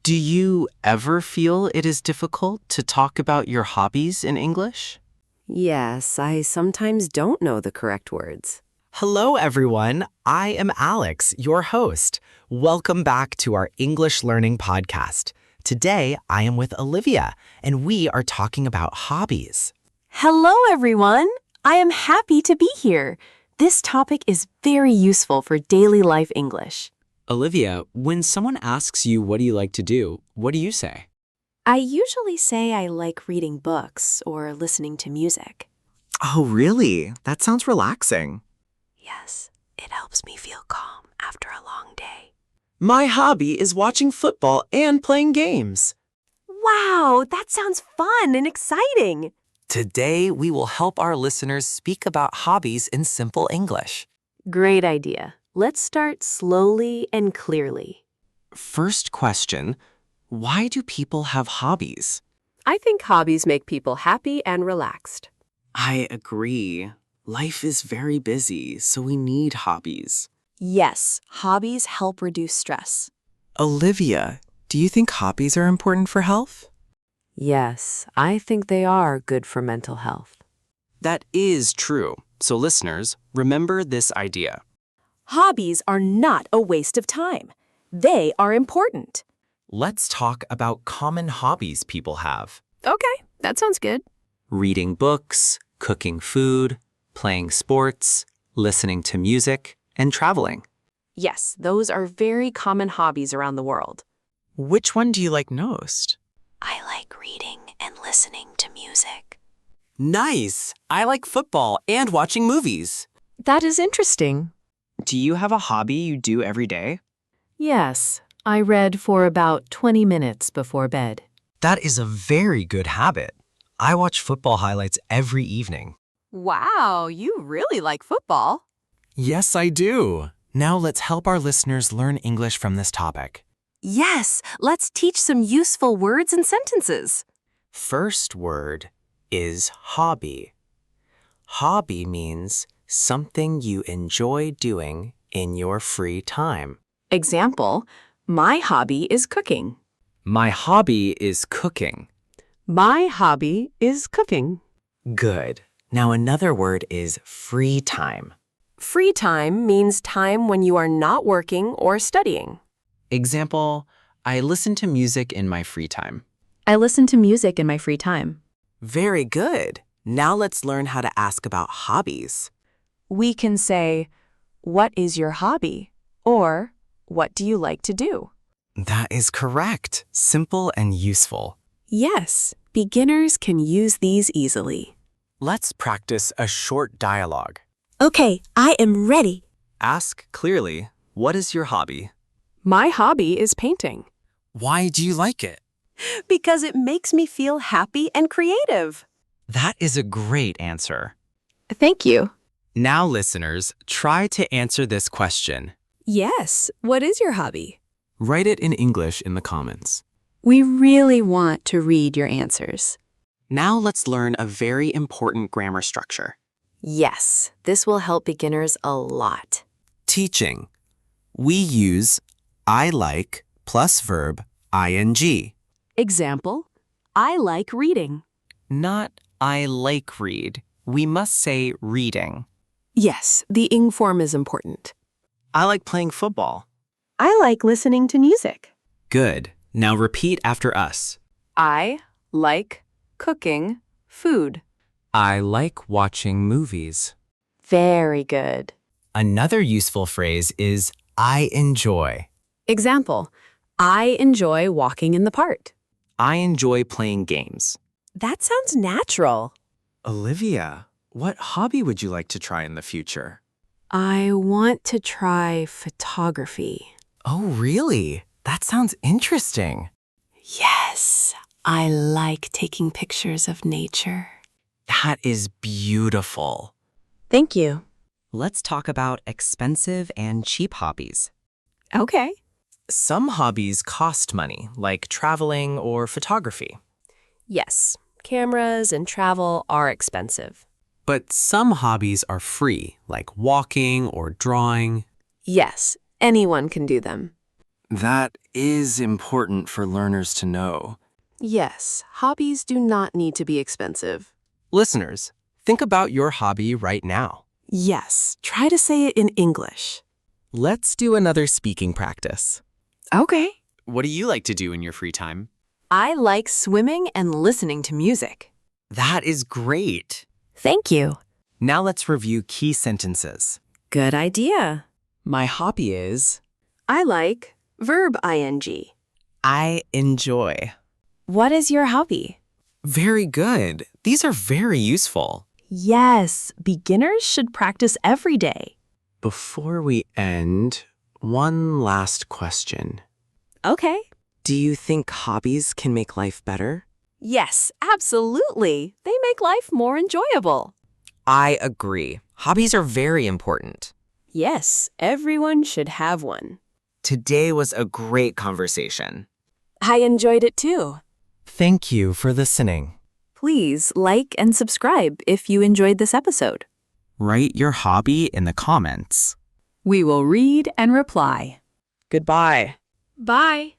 Do you ever feel it is difficult to talk about your hobbies in English? Yes, I sometimes don't know the correct words. Hello, everyone. I am Alex, your host. Welcome back to our English Learning Podcast. Today, I am with Olivia, and we are talking about hobbies. Hello, everyone. I am happy to be here. This topic is very useful for daily life English. Olivia, when someone asks you what do you like to do, what do you say? I usually say I like reading books or listening to music. Oh, really? That sounds relaxing. Yes, it helps me feel calm after a long day. My hobby is watching football and playing games. Wow, that sounds fun and exciting. Today, we will help our listeners speak about hobbies in simple English. Great idea. Let's start slowly and clearly. First question, why do people have hobbies? I think hobbies make people happy and relaxed. I agree. Life is very busy, so we need hobbies. Yes, hobbies help reduce stress. Olivia, do you think hobbies are important for health? Yes, I think they are good for mental health. That is true. So listeners, remember this idea. Hobbies are not a waste of time. They are important. Let's talk about common hobbies people have. Okay, that sounds good. Reading books, cooking food, playing sports, listening to music, and traveling. Yes, those are very common hobbies around the world. Which one do you like most? I like reading and listening to music. Nice! I like football and watching movies. That is interesting. Do you have a hobby you do every day? Yes, I read for about 20 minutes before bed. That is a very good habit. I watch football highlights every evening. Wow, you really like football. Yes, I do. Now let's help our listeners learn English from this topic. Yes, let's teach some useful words and sentences. First word is hobby. Hobby means something you enjoy doing in your free time. Example, my hobby is cooking. My hobby is cooking. My hobby is cooking. Good. Now another word is free time. Free time means time when you are not working or studying. Example, I listen to music in my free time. I listen to music in my free time. Very good. Now let's learn how to ask about hobbies. We can say, what is your hobby? Or, what do you like to do? That is correct. Simple and useful. Yes, beginners can use these easily. Let's practice a short dialogue. Okay, I am ready. Ask clearly, what is your hobby? My hobby is painting. Why do you like it? Because it makes me feel happy and creative. That is a great answer. Thank you. Now, listeners, try to answer this question. Yes, what is your hobby? Write it in English in the comments. We really want to read your answers. Now let's learn a very important grammar structure. Yes, this will help beginners a lot. Teaching. We use I like plus verb ing. Example, I like reading. Not I like read. We must say reading. Yes, the ing form is important. I like playing football. I like listening to music. Good. Now repeat after us. I like cooking food. I like watching movies. Very good. Another useful phrase is I enjoy. Example, I enjoy walking in the park. I enjoy playing games. That sounds natural. Olivia, what hobby would you like to try in the future? I want to try photography. Oh, really? That sounds interesting. Yes, I like taking pictures of nature. That is beautiful. Thank you. Let's talk about expensive and cheap hobbies. Okay. Some hobbies cost money, like traveling or photography. Yes, cameras and travel are expensive. But some hobbies are free, like walking or drawing. Yes, anyone can do them. That is important for learners to know. Yes, hobbies do not need to be expensive. Listeners, think about your hobby right now. Yes, try to say it in English. Let's do another speaking practice. Okay. What do you like to do in your free time? I like swimming and listening to music. That is great. Thank you. Now let's review key sentences. Good idea. My hobby is I like verb ing. I enjoy. What is your hobby? Very good. These are very useful. Yes, beginners should practice every day. Before we end, one last question. Okay. Do you think hobbies can make life better? Yes, absolutely. They make life more enjoyable. I agree. Hobbies are very important. Yes, everyone should have one. Today was a great conversation. I enjoyed it too. Thank you for listening. Please like and subscribe if you enjoyed this episode. Write your hobby in the comments. We will read and reply. Goodbye. Bye.